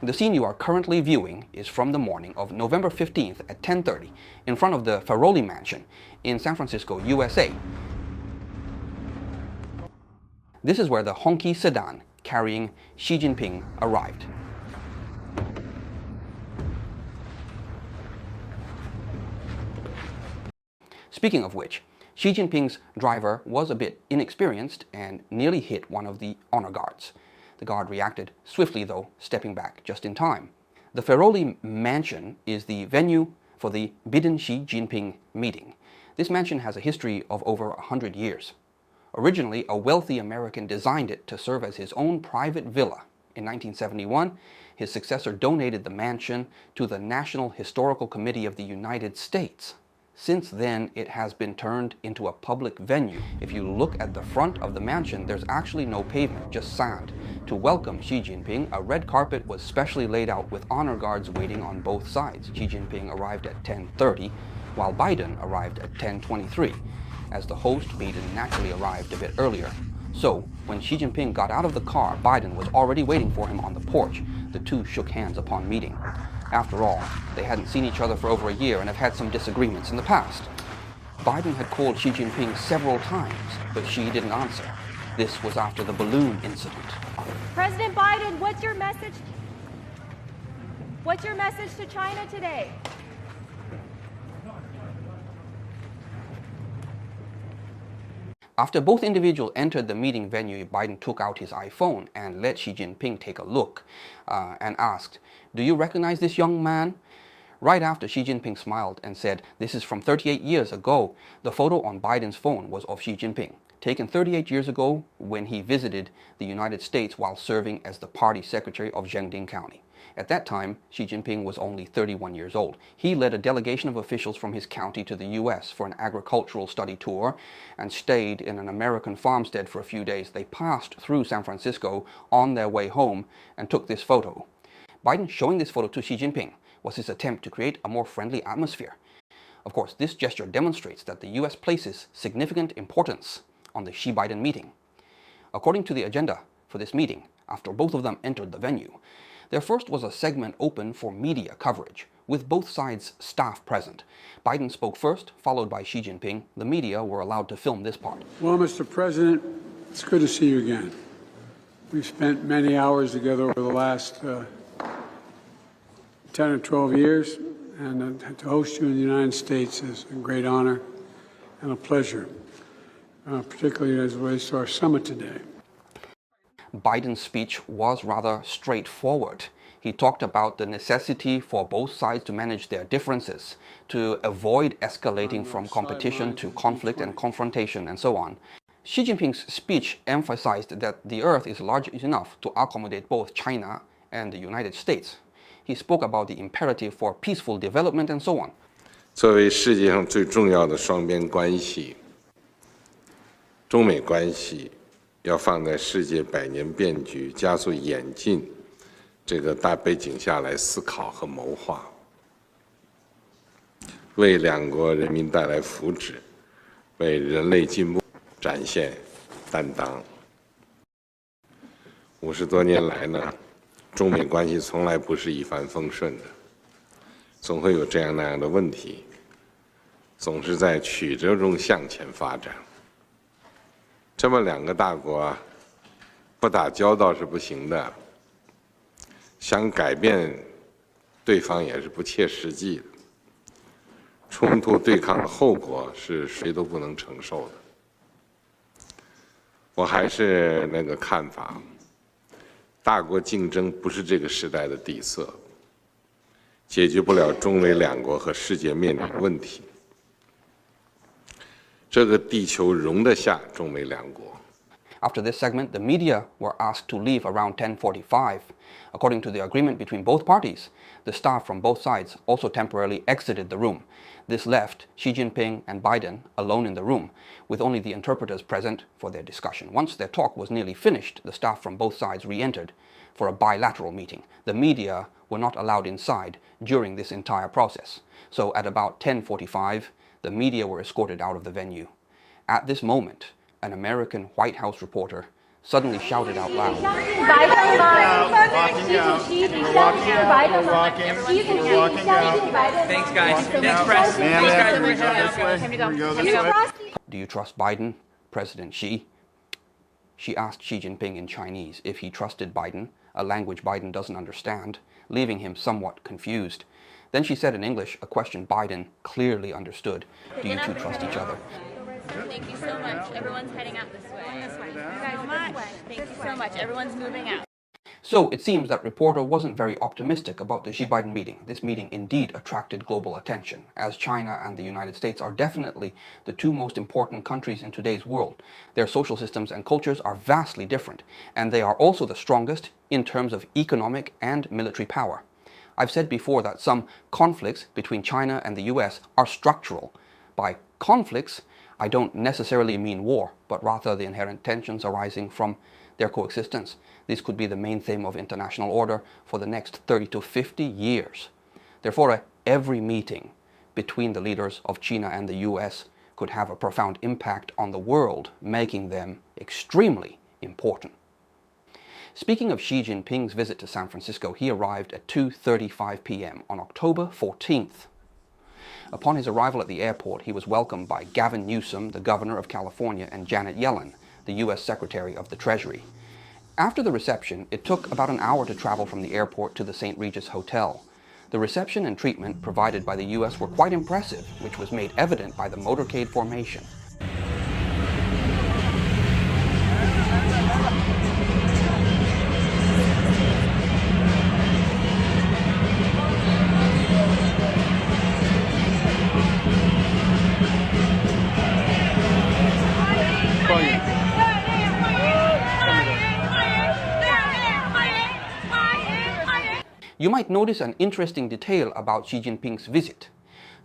The scene you are currently viewing is from the morning of November 15th at 10:30 in front of the Farolli Mansion in San Francisco, USA. This is where the honky sedan carrying Xi Jinping arrived. Speaking of which, Xi Jinping's driver was a bit inexperienced and nearly hit one of the honor guards. The guard reacted swiftly though, stepping back just in time. The Farolli Mansion is the venue for the Biden-Xi Jinping meeting. This mansion has a history of over 100 years. Originally, a wealthy American designed it to serve as his own private villa. In 1971, his successor donated the mansion to the National Historical Committee of the United States. Since then, it has been turned into a public venue. If you look at the front of the mansion, there's actually no pavement, just sand. To welcome Xi Jinping, a red carpet was specially laid out with honor guards waiting on both sides. Xi Jinping arrived at 10:30, while Biden arrived at 10:23. As the host, Biden naturally arrived a bit earlier. So, when Xi Jinping got out of the car, Biden was already waiting for him on the porch. The two shook hands upon meeting. After all, they hadn't seen each other for over a year and have had some disagreements in the past. Biden had called Xi Jinping several times, but Xi didn't answer. This was after the balloon incident. President Biden, what's your message? What's your message to China today? After both individuals entered the meeting venue, Biden took out his iPhone and let Xi Jinping take a look and asked, "Do you recognize this young man?" Right after, Xi Jinping smiled and said, "This is from 38 years ago." The photo on Biden's phone was of Xi Jinping, taken 38 years ago when he visited the United States while serving as the party secretary of Zhengding County. At that time, Xi Jinping was only 31 years old. He led a delegation of officials from his county to the U.S. for an agricultural study tour and stayed in an American farmstead for a few days. They passed through San Francisco on their way home and took this photo. Biden showing this photo to Xi Jinping was his attempt to create a more friendly atmosphere. Of course, this gesture demonstrates that the U.S. places significant importance on the Xi-Biden meeting. According to the agenda for this meeting, after both of them entered the venue, there first was a segment open for media coverage, with both sides' staff present. Biden spoke first, followed by Xi Jinping. The media were allowed to film this part. Well, Mr. President, it's good to see you again. We've spent many hours together over the last 10 or 12 years, and to host you in the United States is a great honor and a pleasure, particularly as it relates to our summit today. Biden's speech was rather straightforward. He talked about the necessity for both sides to manage their differences, to avoid escalating from competition to conflict and confrontation, and so on. Xi Jinping's speech emphasized that the Earth is large enough to accommodate both China and the United States. He spoke about the imperative for peaceful development and so on. 作为世界上最重要的双边关系，中美关系要放在世界百年变局、加速演进这个大背景下来思考和谋划，为两国人民带来福祉，为人类进步展现担当。50多年来呢，中美关系从来不是一帆风顺的，总会有这样那样的问题，总是在曲折中向前发展。这么两个大国啊，不打交道是不行的，想改变对方也是不切实际的，冲突对抗的后果是谁都不能承受的。我还是那个看法，大国竞争不是这个时代的底色，解决不了中美两国和世界面临的问题。这个地球容得下中美两国。 After this segment, the media were asked to leave around 10:45. According to the agreement between both parties, the staff from both sides also temporarily exited the room. This left Xi Jinping and Biden alone in the room, with only the interpreters present for their discussion. Once their talk was nearly finished, the staff from both sides re-entered for a bilateral meeting. The media were not allowed inside during this entire process. So at about 10:45, the media were escorted out of the venue. At this moment, an American White House reporter suddenly shouted out loud. 相信拜登吗？习主席，你相信拜登吗？习主席，你相信拜登吗？ Thanks, guys. Thanks, press. Thanks, guys, for hanging out. Do you trust Do you trust Biden, President Xi? She asked Xi Jinping in Chinese if he trusted Biden, a language Biden doesn't understand, leaving him somewhat confused. Then she said in English a question Biden clearly understood. Do you two trust each other? Thank you so much. Everyone's heading out this way. This way. Thank you so much. Everyone's moving out. So it seems that reporter wasn't very optimistic about the Xi-Biden meeting. This meeting indeed attracted global attention, as China and the United States are definitely the two most important countries in today's world. Their social systems and cultures are vastly different, and they are also the strongest in terms of economic and military power. I've said before that some conflicts between China and the US are structural. By conflicts, I don't necessarily mean war, but rather the inherent tensions arising from their coexistence. This could be the main theme of international order for the next 30 to 50 years. Therefore, every meeting between the leaders of China and the US could have a profound impact on the world, making them extremely important. Speaking of Xi Jinping's visit to San Francisco, he arrived at 2:35 p.m. on October 14th. Upon his arrival at the airport, he was welcomed by Gavin Newsom, the governor of California, and Janet Yellen, the U.S. Secretary of the Treasury. After the reception, it took about an hour to travel from the airport to the St. Regis Hotel. The reception and treatment provided by the U.S. were quite impressive, which was made evident by the motorcade formation. You might notice an interesting detail about Xi Jinping's visit.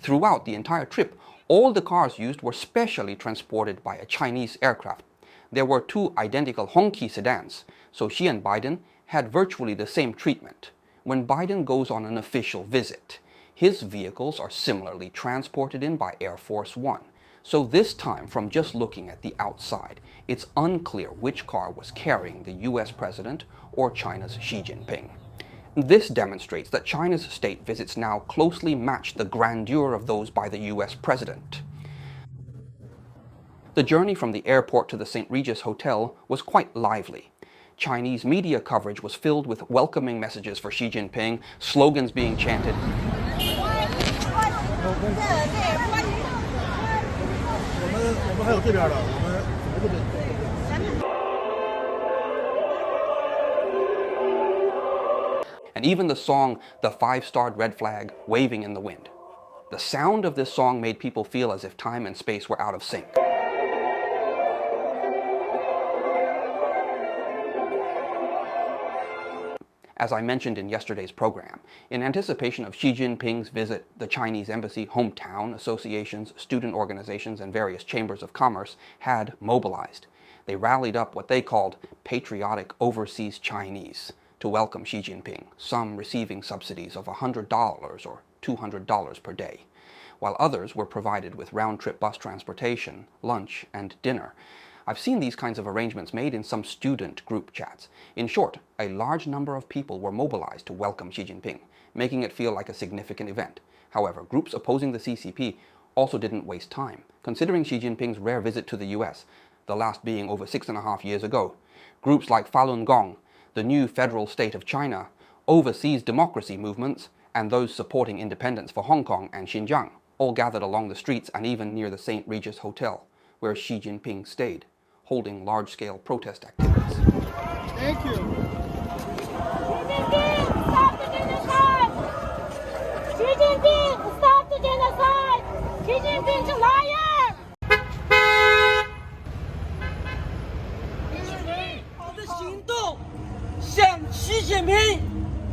Throughout the entire trip, all the cars used were specially transported by a Chinese aircraft. There were two identical Hongqi sedans, so Xi and Biden had virtually the same treatment. When Biden goes on an official visit, his vehicles are similarly transported in by Air Force One. So this time, from just looking at the outside, it's unclear which car was carrying the US president or China's Xi Jinping. This demonstrates that China's state visits now closely match the grandeur of those by the US president. The journey from the airport to the St. Regis Hotel was quite lively. Chinese media coverage was filled with welcoming messages for Xi Jinping, slogans being chanted. And even the song, The Five-Starred Red Flag, waving in the wind. The sound of this song made people feel as if time and space were out of sync. As I mentioned in yesterday's program, in anticipation of Xi Jinping's visit, the Chinese embassy, hometown associations, student organizations, and various chambers of commerce had mobilized. They rallied up what they called patriotic overseas Chinese to welcome Xi Jinping, some receiving subsidies of $100 or $200 per day, while others were provided with round-trip bus transportation, lunch, and dinner. I've seen these kinds of arrangements made in some student group chats. In short, a large number of people were mobilized to welcome Xi Jinping, making it feel like a significant event. However, groups opposing the CCP also didn't waste time, considering Xi Jinping's rare visit to the US, the last being over 6.5 years ago. Groups like Falun Gong, the new federal state of China, overseas democracy movements, and those supporting independence for Hong Kong and Xinjiang, all gathered along the streets and even near the St. Regis Hotel, where Xi Jinping stayed, holding large-scale protest activities. Thank you. Xi Jinping, stop the genocide! Xi Jinping's a liar! 好的行动，向习近平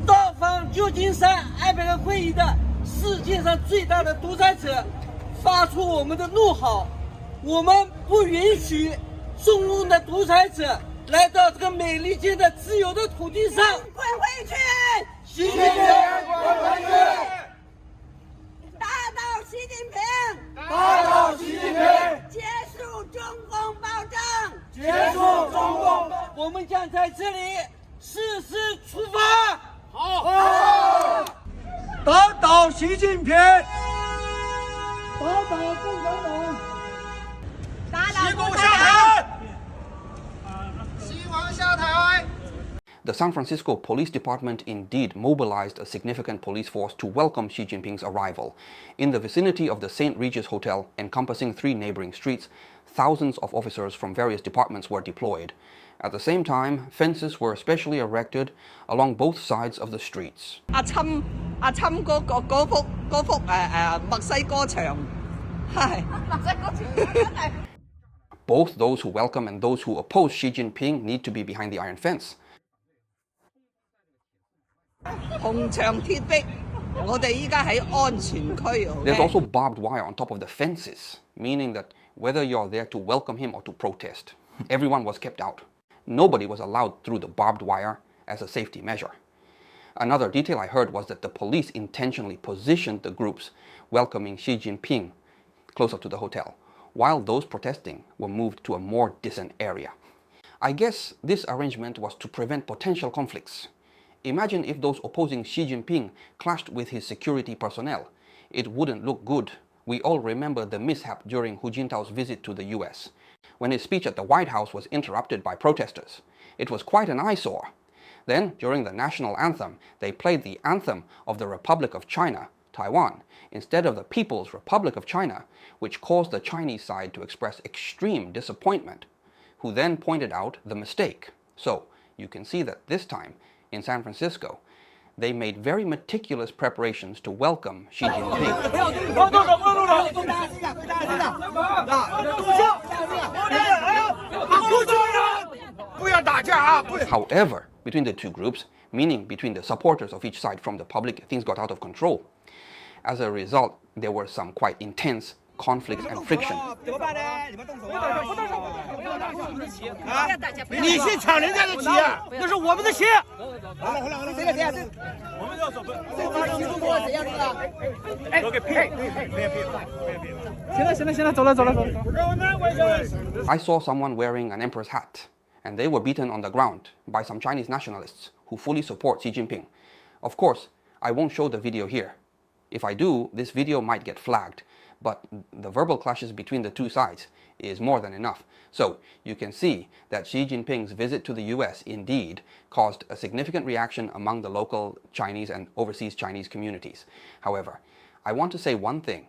到访旧金山安排会议的世界上最大的独裁者发出我们的怒吼，我们不允许中共的独裁者来到这个美利坚的自由的土地上，滚回去！习近平，滚回去！打倒习近平！打倒习近平！结束中共暴政！结束中共，我们将在这里誓师出发。好，打倒习近平，打倒共产党，习共下台，习王下台。The San Francisco Police Department indeed mobilized a significant police force to welcome Xi Jinping's arrival. In the vicinity of the St. Regis Hotel, encompassing 3 neighboring streets, thousands of officers from various departments were deployed. At the same time, fences were specially erected along both sides of the streets. 阿侵嗰幅墨西哥牆，係墨西哥牆。Both those who welcome and those who oppose Xi Jinping need to be behind the iron fence. 紅牆鐵壁，我哋依家喺安全區。There's also barbed wire on top of the fences, meaning that whether you're there to welcome him or to protest, everyone was kept out. Nobody was allowed through the barbed wire as a safety measure. Another detail I heard was that the police intentionally positioned the groups welcoming Xi Jinping closer to the hotel, while those protesting were moved to a more distant area. I guess this arrangement was to prevent potential conflicts. Imagine if those opposing Xi Jinping clashed with his security personnel. It wouldn't look good. We all remember the mishap during Hu Jintao's visit to the US, when his speech at the White House was interrupted by protesters. It was quite an eyesore. Then, during the national anthem, they played the anthem of the Republic of China, Taiwan, instead of the People's Republic of China, which caused the Chinese side to express extreme disappointment, who then pointed out the mistake. So, you can see that this time, in San Francisco, they made very meticulous preparations to welcome Xi Jinping. However, between the two groups, meaning between the supporters of each side from the public, things got out of control. As a result, there were some quite intense conflicts and friction. 你去抢人家的旗，那是我们的旗。好了，我们要走，都给呸！行了，走了。I saw someone wearing an emperor's hat, and they were beaten on the ground by some Chinese nationalists who fully support Xi Jinping. Of course, I won't show the video here. If I do, this video might get flagged, but the verbal clashes between the two sides is more than enough. So you can see that Xi Jinping's visit to the US indeed caused a significant reaction among the local Chinese and overseas Chinese communities. However, I want to say one thing.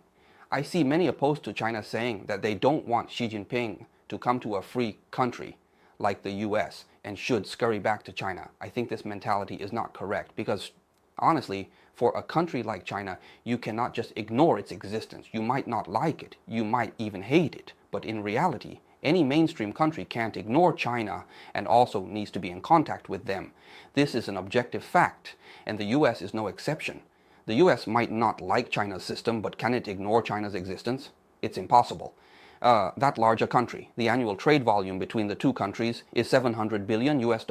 I see many opposed to China saying that they don't want Xi Jinping to come to a free country like the US and should scurry back to China. I think this mentality is not correct because, honestly, for a country like China, you cannot just ignore its existence. You might not like it, you might even hate it, but in reality, any mainstream country can't ignore China and also needs to be in contact with them. This is an objective fact, and the US is no exception. The US might not like China's system, but can it ignore China's existence? It's impossible. That larger country, the annual trade volume between the two countries is $700 billion US.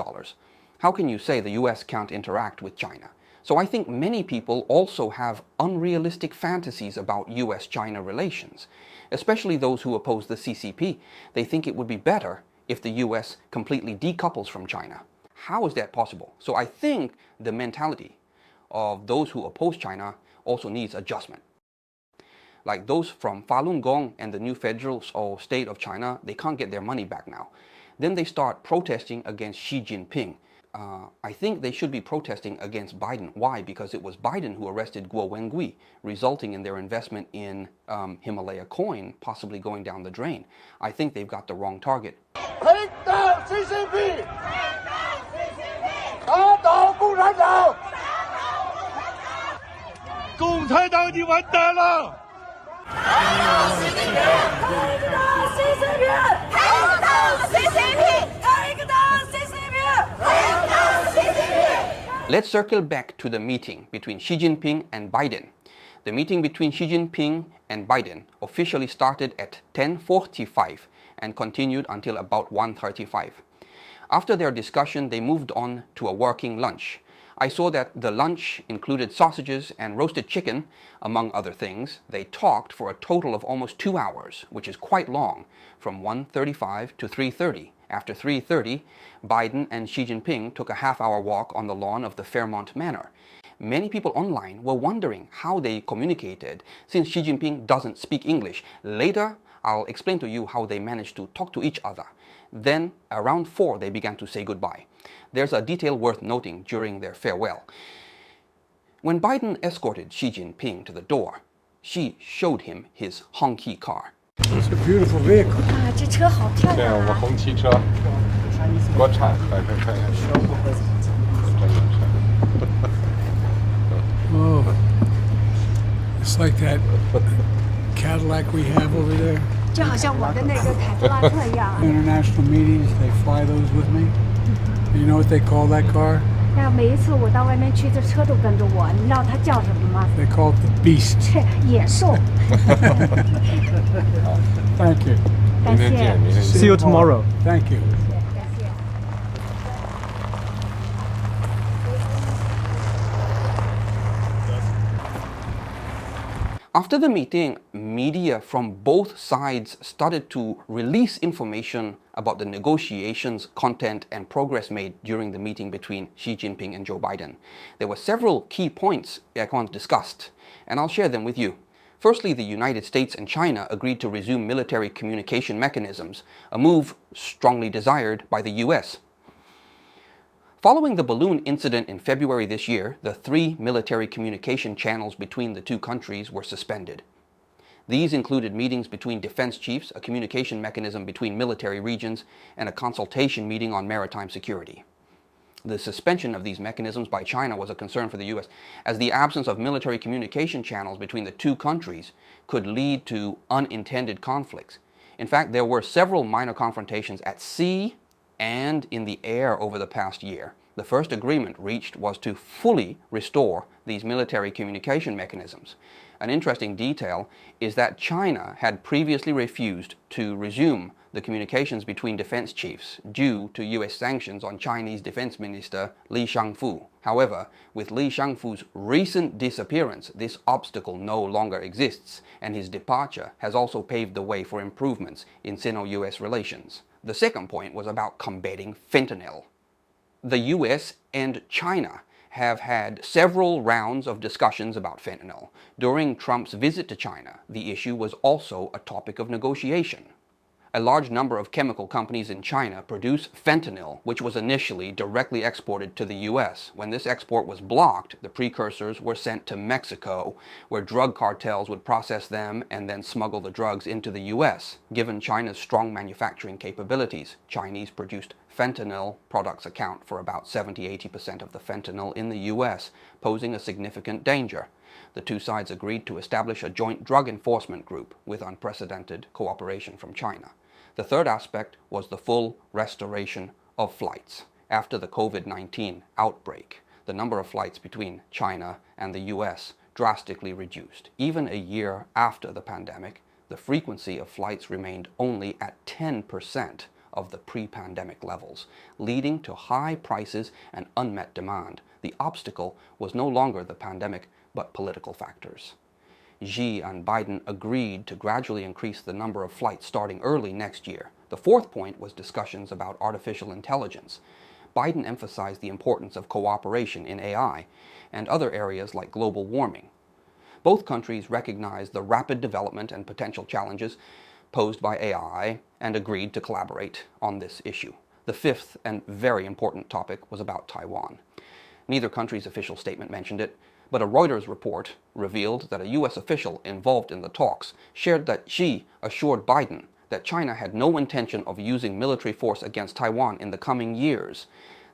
How can you say the US can't interact with China? So I think many people also have unrealistic fantasies about US-China relations, especially those who oppose the CCP. They think it would be better if the US completely decouples from China. How is that possible? So I think the mentality of those who oppose China also needs adjustment. Like those from Falun Gong and the new federal or state of China, they can't get their money back now. Then they start protesting against Xi Jinping. I think they should be protesting against Biden. Why? Because it was Biden who arrested Guo Wengui, resulting in their investment in Himalaya Coin possibly going down the drain. I think they've got the wrong target. 推倒习近平，打倒共产党，共产党你完蛋了！打倒习近平，打倒习近平，打倒习近平，打倒习近平，打倒习近平。 Let's circle back to the meeting between Xi Jinping and Biden. The meeting between Xi Jinping and Biden officially started at 10:45 and continued until about 1:35. After their discussion, they moved on to a working lunch. I saw that the lunch included sausages and roasted chicken, among other things. They talked for a total of almost 2 hours, which is quite long, from 1:35 to 3:30. After 3:30, Biden and Xi Jinping took a half-hour walk on the lawn of the Fairmont Manor. Many people online were wondering how they communicated, since Xi Jinping doesn't speak English. Later, I'll explain to you how they managed to talk to each other. Then, around 4, they began to say goodbye. There's a detail worth noting during their farewell. When Biden escorted Xi Jinping to the door, Xi showed him his Hongqi car. It's a beautiful vehicle. 啊，这车好漂亮啊！红旗车，国产，来看一下。 Oh, it's like that Cadillac we have over there. 就好像我的那个凯迪拉克一样。 International meetings, they fly those with me. You know what they call that car? 那每一次我到外面去，这车都跟着我。你知道它叫什么吗？ They call it the Beast. 野兽。 Thank you. 感谢。 See you tomorrow. Thank you. After the meeting, media from both sides started to release information about the negotiations, content, and progress made during the meeting between Xi Jinping and Joe Biden. There were several key points Ekwan discussed, and I'll share them with you. Firstly, the United States and China agreed to resume military communication mechanisms, a move strongly desired by the US. Following the balloon incident in February this year, the 3 military communication channels between the two countries were suspended. These included meetings between defense chiefs, a communication mechanism between military regions, and a consultation meeting on maritime security. The suspension of these mechanisms by China was a concern for the US, as the absence of military communication channels between the two countries could lead to unintended conflicts. In fact, there were several minor confrontations at sea and in the air over the past year. The first agreement reached was to fully restore these military communication mechanisms. An interesting detail is that China had previously refused to resume the communications between defense chiefs due to US sanctions on Chinese Defense Minister Li Shangfu. However, with Li Shangfu's recent disappearance, this obstacle no longer exists, and his departure has also paved the way for improvements in Sino-US relations. The second point was about combating fentanyl. The US and China have had several rounds of discussions about fentanyl. During Trump's visit to China, the issue was also a topic of negotiation. A large number of chemical companies in China produce fentanyl, which was initially directly exported to the US. When this export was blocked, the precursors were sent to Mexico, where drug cartels would process them and then smuggle the drugs into the US. Given China's strong manufacturing capabilities, Chinese-produced fentanyl products account for about 70–80% of the fentanyl in the US, posing a significant danger. The two sides agreed to establish a joint drug enforcement group with unprecedented cooperation from China. The third aspect was the full restoration of flights. After the COVID-19 outbreak, the number of flights between China and the US drastically reduced. Even a year after the pandemic, the frequency of flights remained only at 10% of the pre-pandemic levels, leading to high prices and unmet demand. The obstacle was no longer the pandemic, but political factors. Xi and Biden agreed to gradually increase the number of flights starting early next year. The fourth point was discussions about artificial intelligence. Biden emphasized the importance of cooperation in AI and other areas like global warming. Both countries recognized the rapid development and potential challenges posed by AI and agreed to collaborate on this issue. The fifth and very important topic was about Taiwan. Neither country's official statement mentioned it, but a Reuters report revealed that a US official involved in the talks shared that Xi assured Biden that China had no intention of using military force against Taiwan in the coming years.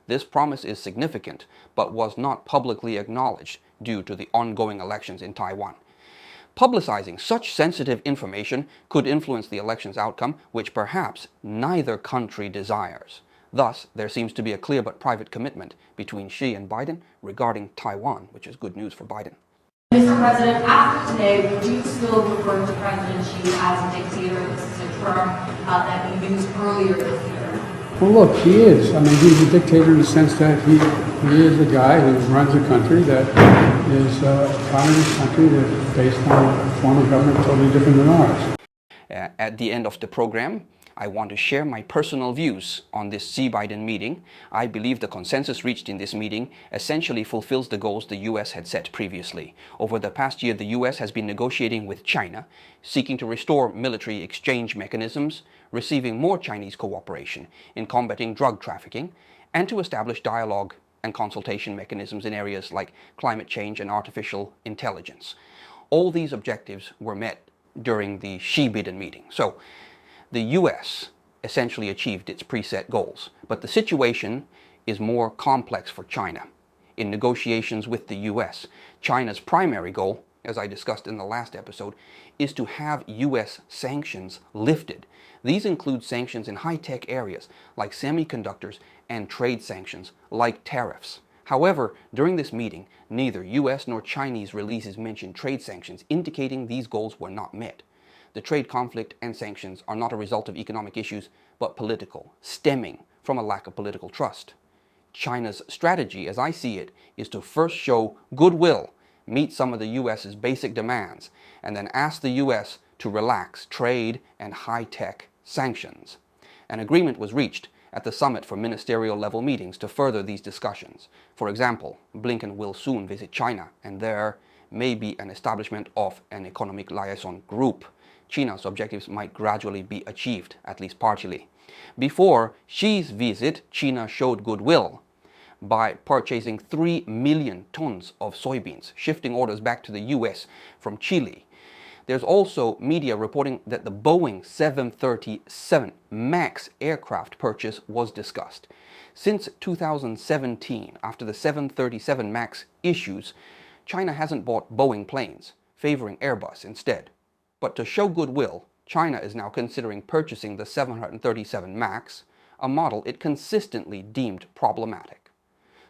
This promise is significant, but was not publicly acknowledged due to the ongoing elections in Taiwan. Publicizing such sensitive information could influence the election's outcome, which perhaps neither country desires. Thus, there seems to be a clear but private commitment between Xi and Biden regarding Taiwan, which is good news for Biden. Mr. President, after today, would you still refer to President Xi as a dictator? This is a term that we used earlier this year. Well, look, he is. I mean, he's a dictator in the sense that he is a guy who runs a country that is a communist country that's based on a form of government totally different than ours. At the end of the program, I want to share my personal views on this Xi-Biden meeting. I believe the consensus reached in this meeting essentially fulfills the goals the US had set previously. Over the past year, the US has been negotiating with China, seeking to restore military exchange mechanisms, receiving more Chinese cooperation in combating drug trafficking, and to establish dialogue and consultation mechanisms in areas like climate change and artificial intelligence. All these objectives were met during the Xi-Biden meeting. So, the US essentially achieved its preset goals, but the situation is more complex for China. In negotiations with the US, China's primary goal, as I discussed in the last episode, is to have US sanctions lifted. These include sanctions in high-tech areas like semiconductors and trade sanctions like tariffs. However, during this meeting, neither US nor Chinese releases mentioned trade sanctions, indicating these goals were not met. The trade conflict and sanctions are not a result of economic issues, but political, stemming from a lack of political trust. China's strategy, as I see it, is to first show goodwill, meet some of the US's basic demands, and then ask the US to relax trade and high-tech sanctions. An agreement was reached at the summit for ministerial-level meetings to further these discussions. For example, Blinken will soon visit China, and there may be an establishment of an economic liaison group. China's objectives might gradually be achieved, at least partially. Before Xi's visit, China showed goodwill by purchasing 3 million tons of soybeans, shifting orders back to the US from Chile. There's also media reporting that the Boeing 737 MAX aircraft purchase was discussed. Since 2017, after the 737 MAX issues, China hasn't bought Boeing planes, favoring Airbus instead. But to show goodwill, China is now considering purchasing the 737 MAX, a model it consistently deemed problematic.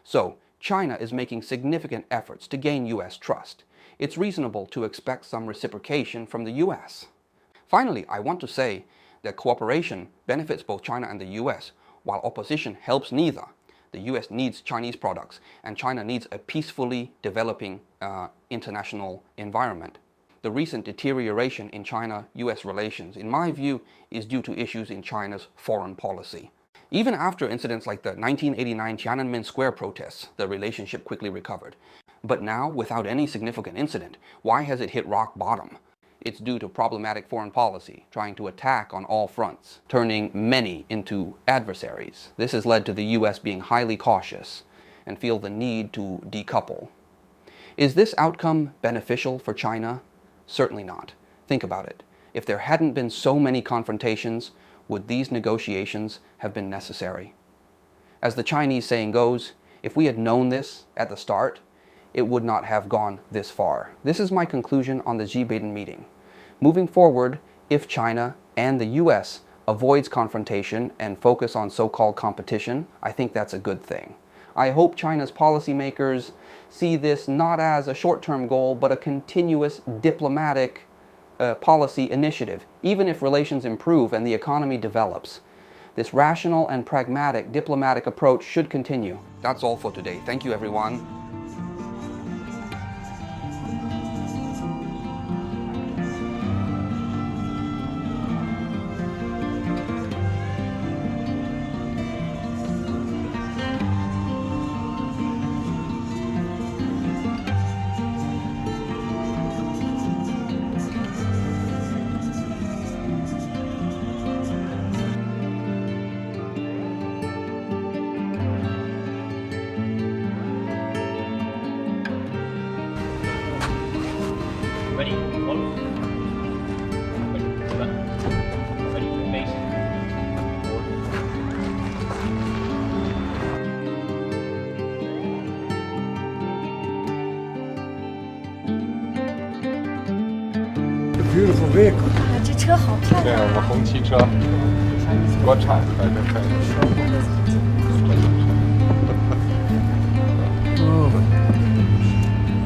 So, China is making significant efforts to gain US trust. It's reasonable to expect some reciprocation from the US. Finally, I want to say that cooperation benefits both China and the US, while opposition helps neither. The US needs Chinese products, and China needs a peacefully developing international environment. The recent deterioration in China-US relations, in my view, is due to issues in China's foreign policy. Even after incidents like the 1989 Tiananmen Square protests, the relationship quickly recovered. But now, without any significant incident, why has it hit rock bottom? It's due to problematic foreign policy, trying to attack on all fronts, turning many into adversaries. This has led to the US being highly cautious and feel the need to decouple. Is this outcome beneficial for China? Certainly not. Think about it. If there hadn't been so many confrontations, would these negotiations have been necessary? As the Chinese saying goes, if we had known this at the start, it would not have gone this far. This is my conclusion on the Xi-Biden meeting. Moving forward, if China and the US avoids confrontation and focus on so-called competition, I think that's a good thing. I hope China's policymakers see this not as a short-term goal, but a continuous diplomatic policy initiative, even if relations improve and the economy develops. This rational and pragmatic diplomatic approach should continue. That's all for today. Thank you, everyone. Ready, close. Ready for base. A beautiful vehicle. 这车好漂对，亮。我们红旗车，国产来着，看一下。 Oh,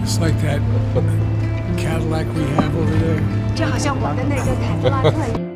it's like that Cadillac we have over there. 这好像我的那个凯迪拉克一样。